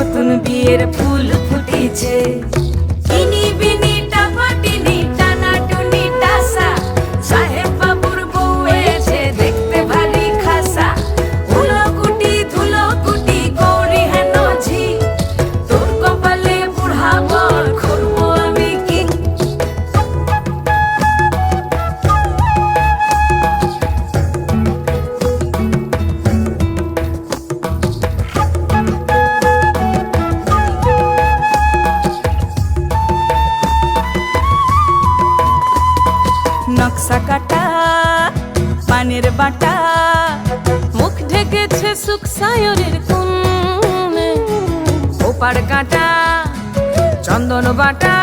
নতুন বিয়ের ফুল ফুটেছে। ইনি বিনি টাপাটিনি টানাটুনি টাসা, সাহেব বাবুর বউ এসে দেখতে ভারী খাসা। ধুলো কুটি গৌরী হেন ঝি, তোর কপালে বুড়া বর করবো আমি কি। নকশা কাটা পানের বাটা, মুখ ঢেকেছে সুখ সায়রের কোণে। ওপার কাটা চন্দন বাটা,